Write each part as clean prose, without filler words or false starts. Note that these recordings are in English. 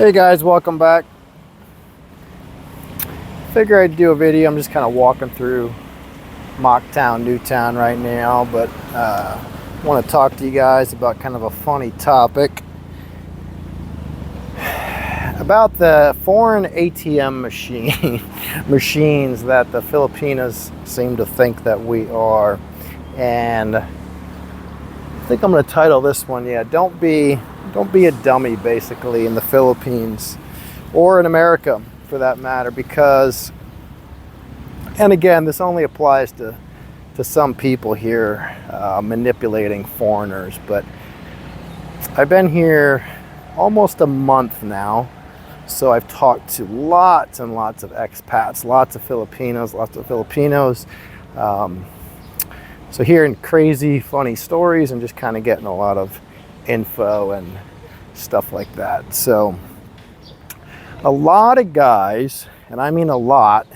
Hey guys, welcome back. Figure I'd do a video. I'm just kind of walking through Mocktown, Newtown right now, but want to talk to you guys about kind of a funny topic about the foreign ATM machines that the Filipinas seem to think that we are. And I think I'm going to title this one, don't be a dummy, basically, in the Philippines or in America for that matter, because, and again, this only applies to some people here manipulating foreigners, but I've been here almost a month now, so I've talked to lots and lots of expats, lots of Filipinos, so hearing crazy funny stories and just kind of getting a lot of info and stuff like that. So a lot of guys, and I mean a lot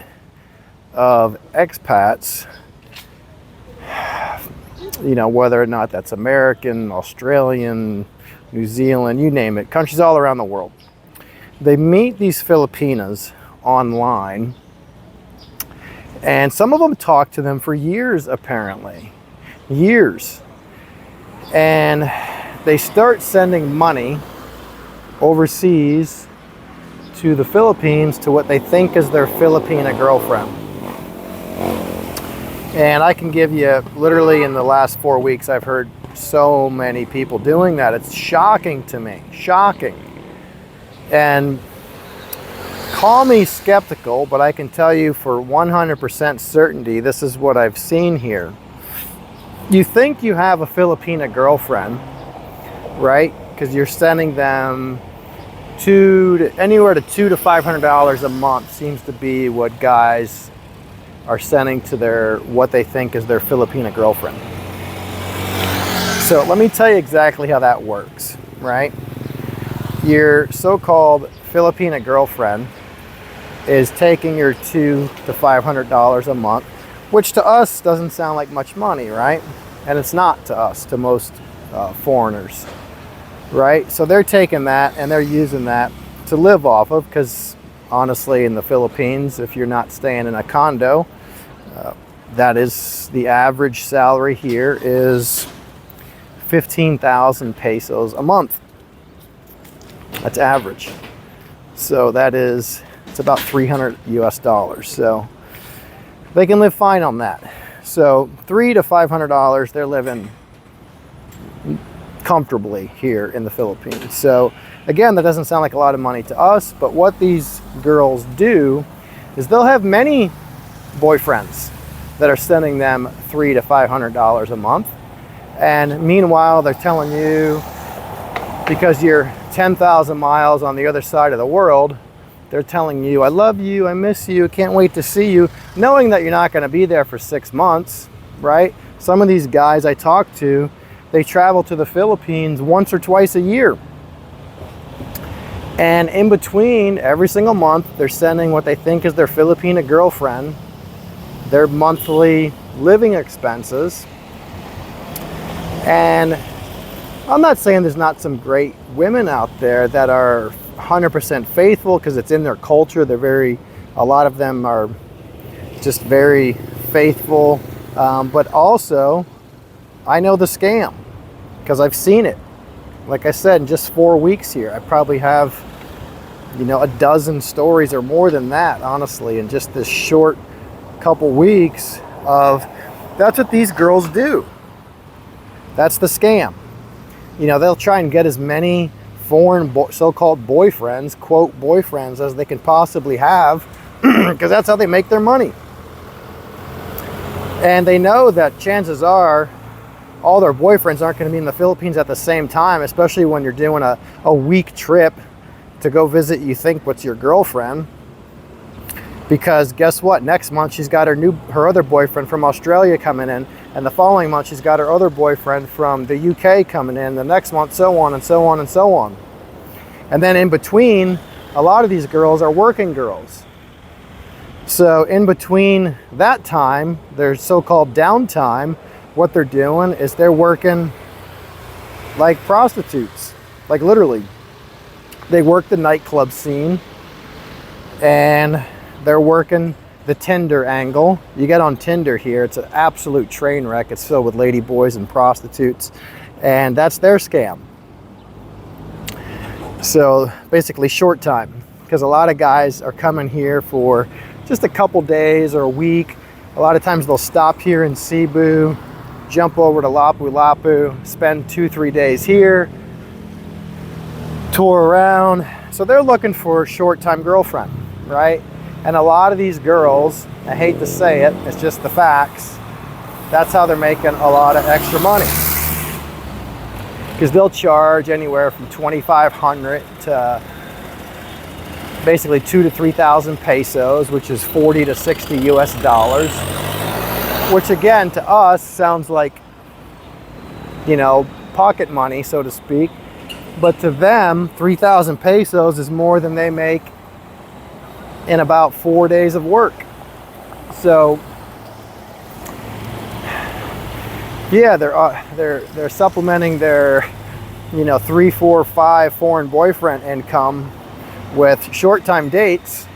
of expats, whether or not that's American, Australian, New Zealand, you name it, countries all around the world, they meet these Filipinas online, and some of them talk to them for years, apparently, years, and they start sending money overseas to the Philippines to what they think is their Filipina girlfriend. And I can give you, literally in the last 4 weeks, I've heard so many people doing that. It's shocking to me, shocking. And call me skeptical, but I can tell you for 100% certainty, this is what I've seen here. You think you have a Filipina girlfriend, right? Because you're sending them anywhere to $200 to $500 a month seems to be what guys are sending to what they think is their Filipina girlfriend. So let me tell you exactly how that works, right? Your so-called Filipina girlfriend is taking your $200 to $500 a month, which to us doesn't sound like much money, right? And it's not to us, to most foreigners, right? So they're taking that and they're using that to live off of, because honestly, in the Philippines, if you're not staying in a condo, that is the average salary here is 15,000 pesos a month. That's average. So it's about $300 US. So they can live fine on that. So $300 to $500, they're living comfortably here in the Philippines. So again, that doesn't sound like a lot of money to us, but what these girls do is they'll have many boyfriends that are sending them $300 to $500 a month. And meanwhile, they're telling you, because you're 10,000 miles on the other side of the world, they're telling you, I love you, I miss you, can't wait to see you, knowing that you're not going to be there for 6 months, right? Some of these guys I talk to, they travel to the Philippines once or twice a year. And in between, every single month, they're sending what they think is their Filipina girlfriend their monthly living expenses. And I'm not saying there's not some great women out there that are 100% faithful, because it's in their culture. A lot of them are just very faithful. But also, I know the scam, because I've seen it. Like I said, in just 4 weeks here, I probably have, a dozen stories or more than that, honestly, in just this short couple weeks that's what these girls do. That's the scam. They'll try and get as many foreign so-called boyfriends, quote boyfriends, as they can possibly have, because that's how they make their money. And they know that chances are all their boyfriends aren't going to be in the Philippines at the same time, especially when you're doing a week trip to go visit what's your girlfriend. Because guess what? Next month she's got her other boyfriend from Australia coming in, and the following month she's got her other boyfriend from the UK coming in, the next month, so on and so on and so on. And then in between, a lot of these girls are working girls. So in between that time, their so-called downtime, what they're doing is they're working like prostitutes, like literally. They work the nightclub scene, and they're working the Tinder angle. You get on Tinder here, it's an absolute train wreck. It's filled with lady boys and prostitutes, and that's their scam. So basically short time, because a lot of guys are coming here for just a couple days or a week. A lot of times they'll stop here in Cebu, jump over to Lapu-Lapu, spend 2-3 days here, tour around. So they're looking for a short-time girlfriend, right? And a lot of these girls, I hate to say it, it's just the facts, that's how they're making a lot of extra money. Because they'll charge anywhere from 2,500 to basically 2,000 to 3,000 pesos, which is 40 to 60 US dollars, which again to us sounds like, you know, pocket money, so to speak. But to them, 3,000 pesos is more than they make in about 4 days of work. So yeah, they're supplementing their, you know, 3, 4, 5 foreign boyfriend income with short-time dates.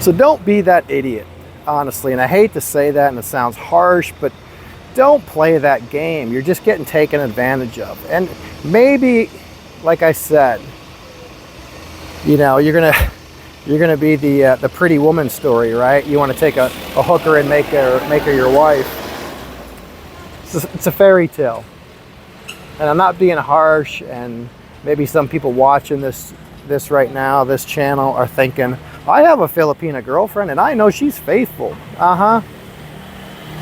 So don't be that idiot, honestly. And I hate to say that, and it sounds harsh, but don't play that game. You're just getting taken advantage of. And maybe, like I said, you know, you're gonna be the pretty woman story, right? You want to take a hooker and make her your wife. It's a fairy tale. And I'm not being harsh, and maybe some people watching this right now, this channel, are thinking, I have a Filipina girlfriend and I know she's faithful.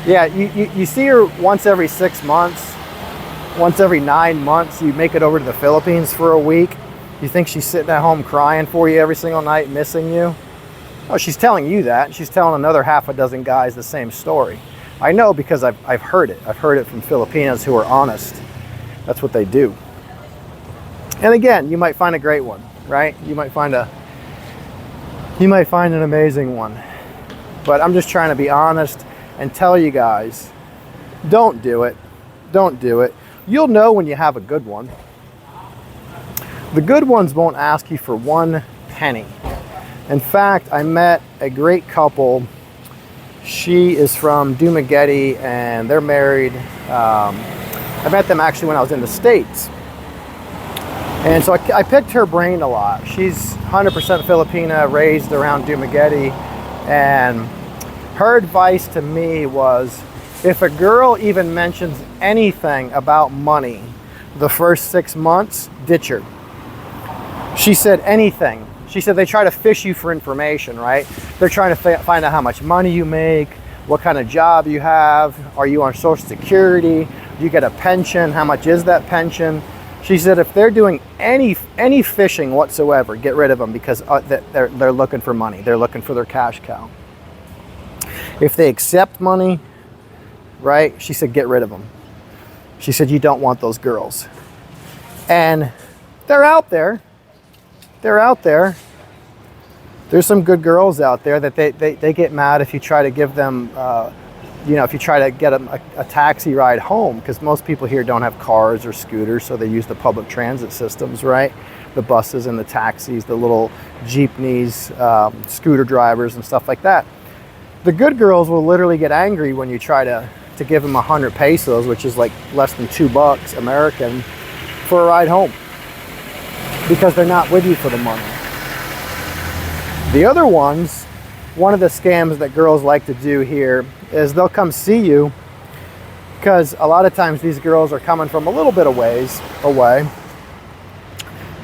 Yeah, you see her once every 6 months, once every 9 months. You make it over to the Philippines for a week. You think she's sitting at home crying for you every single night, missing you? Oh, she's telling you that. She's telling another half a dozen guys the same story. I know, because I've heard it. I've heard it from Filipinas who are honest. That's what they do. And again, you might find a great one, right? You might find an amazing one. But I'm just trying to be honest and tell you guys, don't do it. Don't do it. You'll know when you have a good one. The good ones won't ask you for 1 penny. In fact, I met a great couple. She is from Dumaguete and they're married. I met them actually when I was in the States. And so I picked her brain a lot. She's 100% Filipina, raised around Dumaguete. And her advice to me was, if a girl even mentions anything about money the first 6 months, ditch her. She said anything. She said they try to fish you for information, right? They're trying to find out how much money you make, what kind of job you have, are you on Social Security, do you get a pension, how much is that pension? She said if they're doing any fishing whatsoever, get rid of them, because they're looking for money. They're looking for their cash cow. If they accept money, right, she said get rid of them. She said you don't want those girls. And they're out there. They're out there. There's some good girls out there that they get mad if you try to give them, you know, if you try to get them a taxi ride home, because most people here don't have cars or scooters, so they use the public transit systems, right? The buses and the taxis, the little jeepneys, scooter drivers and stuff like that. The good girls will literally get angry when you try to give them 100 pesos, which is like less than $2 American, for a ride home, because they're not with you for the money. The other ones, one of the scams that girls like to do here is they'll come see you, because a lot of times these girls are coming from a little bit of ways away,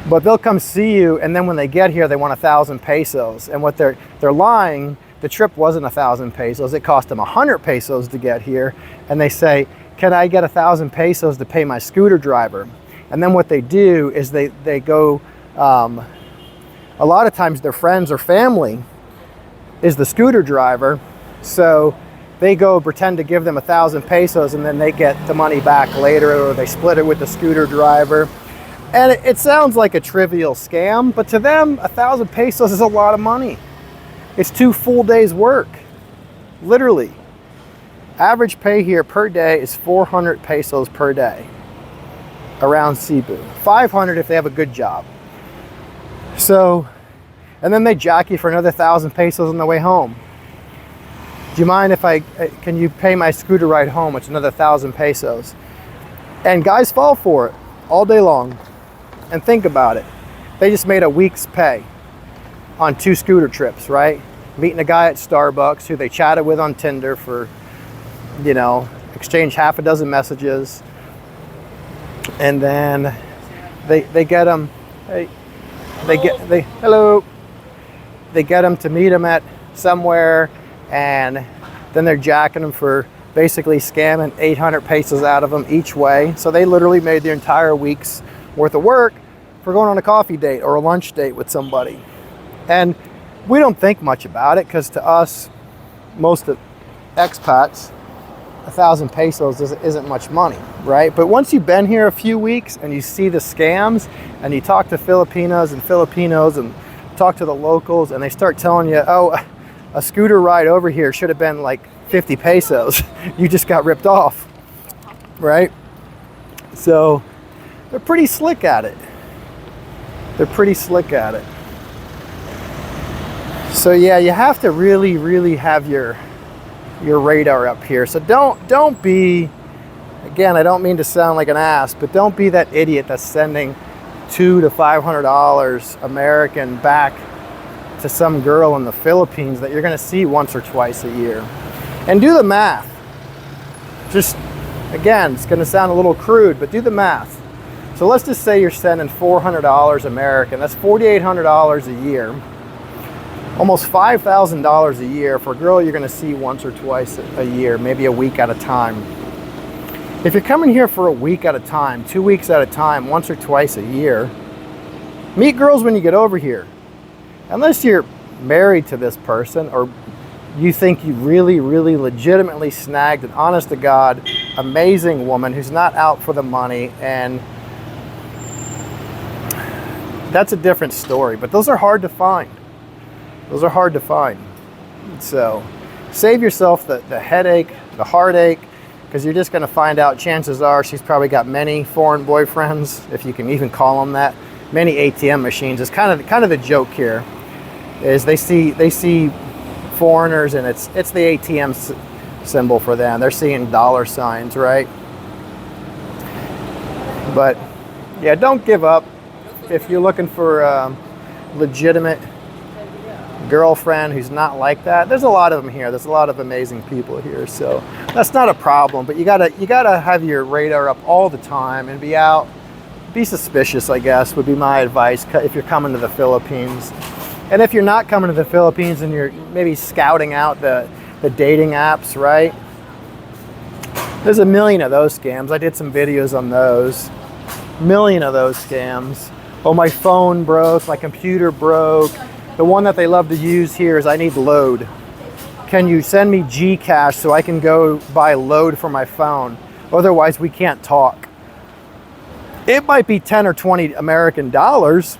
but they'll come see you, and then when they get here they want 1,000 pesos, and what they're lying. The trip wasn't 1,000 pesos. It cost them 100 pesos to get here, and they say, can I get 1,000 pesos to pay my scooter driver? And then what they do is they go, a lot of times their friends or family is the scooter driver, so they go pretend to give them 1,000 pesos, and then they get the money back later, or they split it with the scooter driver. And it sounds like a trivial scam, but to them 1,000 pesos is a lot of money. It's 2 full days work, literally. Average pay here per day is 400 pesos per day. around Cebu. 500 if they have a good job. So, and then they jack you for another 1,000 pesos on the way home. Do you mind if can you pay my scooter ride home? It's another 1,000 pesos. And guys fall for it all day long. And think about it. They just made a week's pay on 2 scooter trips, right? Meeting a guy at Starbucks who they chatted with on Tinder for, you know, exchanged half a dozen messages. And then they get them, hello. They get them to meet them at somewhere, and then they're jacking them for basically scamming 800 pesos out of them each way. So they literally made their entire week's worth of work for going on a coffee date or a lunch date with somebody. And we don't think much about it, because to us, most of expats, 1,000 pesos isn't much money, right? But once you've been here a few weeks and you see the scams, and you talk to Filipinas and Filipinos and talk to the locals, and they start telling you, oh, a scooter ride over here should have been like 50 pesos. You just got ripped off, right? So they're pretty slick at it. They're pretty slick at it. So yeah, you have to really, really have your radar up here. So don't be, again, I don't mean to sound like an ass, but don't be that idiot that's sending $200 to $500 American back to some girl in the Philippines that you're going to see once or twice a year. And do the math. Just, again, it's going to sound a little crude, but do the math. So let's just say you're sending $400 American. That's $4,800 a year. Almost $5,000 a year for a girl you're going to see once or twice a year, maybe a week at a time. If you're coming here for a week at a time, 2 weeks at a time, once or twice a year, meet girls when you get over here. Unless you're married to this person, or you think you really, really legitimately snagged an honest to God, amazing woman who's not out for the money, and that's a different story. But those are hard to find. Those are hard to find. So save yourself the headache, the heartache, because you're just going to find out, chances are she's probably got many foreign boyfriends, if you can even call them that. Many ATM machines. It's kind of the joke here, is they see foreigners, and it's the ATM symbol for them. They're seeing dollar signs, right? But yeah, don't give up. If you're looking for a legitimate girlfriend who's not like that, there's a lot of them here. There's a lot of amazing people here, so that's not a problem. But you gotta have your radar up all the time and be out. Be suspicious, I guess, would be my advice if you're coming to the Philippines. And if you're not coming to the Philippines and you're maybe scouting out the dating apps, right? There's a million of those scams. I did some videos on those. Million of those scams. Oh, my phone broke, my computer broke. The one that they love to use here is, I need load. Can you send me Gcash so I can go buy load for my phone? Otherwise, we can't talk. It might be 10 or 20 American dollars.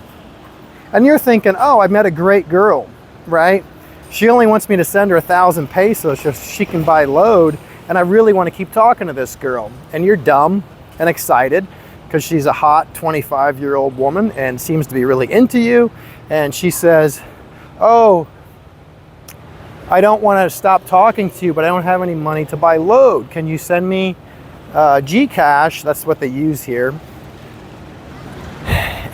And you're thinking, oh, I met a great girl, right? She only wants me to send her 1,000 pesos so she can buy load. And I really want to keep talking to this girl. And you're dumb and excited because she's a hot 25-year-old woman and seems to be really into you. And she says, oh, I don't want to stop talking to you, but I don't have any money to buy load. Can you send me Gcash? That's what they use here.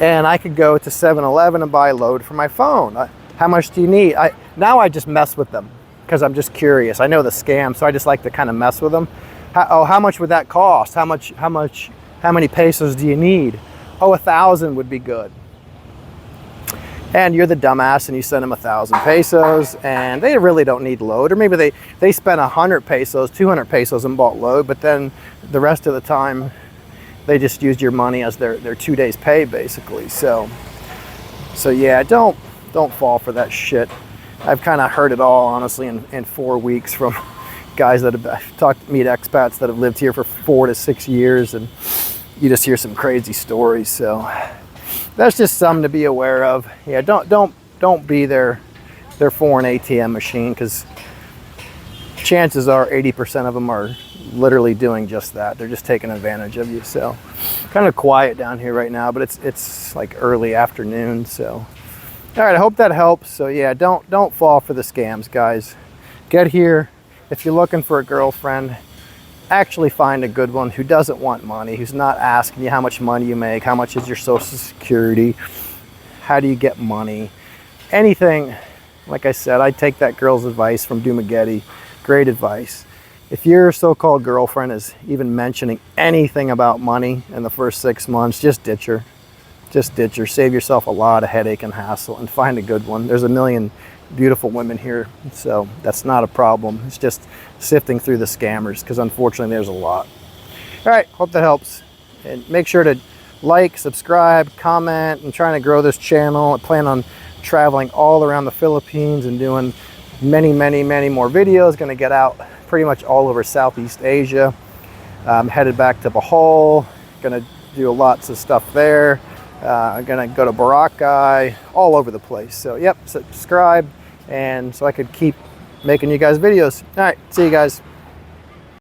And I could go to 7-Eleven and buy load for my phone. How much do you need? Now I just mess with them because I'm just curious. I know the scam, so I just like to kind of mess with them. How much would that cost? How many pesos do you need? Oh, 1,000 would be good. And you're the dumbass and you send them 1,000 pesos and they really don't need load. Or maybe they spent 100 pesos, 200 pesos and bought load, but then the rest of the time they just used your money as their 2 days pay, basically. So yeah, don't fall for that shit. I've kind of heard it all, honestly, in 4 weeks from guys that have meet expats that have lived here for 4 to 6 years, and you just hear some crazy stories. So that's just something to be aware of. Yeah, don't be their foreign ATM machine, because chances are 80% of them are literally doing just that. They're just taking advantage of you. So kind of quiet down here right now, but it's like early afternoon. So all right, I hope that helps. So yeah, don't fall for the scams, guys. Get here. If you're looking for a girlfriend, actually find a good one who doesn't want money, who's not asking you how much money you make, how much is your social security, how do you get money, anything. Like I said, I take that girl's advice from Dumagetti. Great advice. If your so-called girlfriend is even mentioning anything about money in the first 6 months, just ditch her. Just ditch her. Save yourself a lot of headache and hassle and find a good one. There's a million beautiful women here, so that's not a problem. It's just sifting through the scammers, because unfortunately there's a lot. All right, hope that helps. And make sure to like, subscribe, comment. I'm trying to grow this channel. I plan on traveling all around the Philippines and doing many more videos. Going to get out pretty much all over Southeast Asia. I'm headed back to Bohol. Going to do lots of stuff there. I'm going to go to Boracay, all over the place. So yep, subscribe, and so I could keep making you guys videos. All right, see you guys.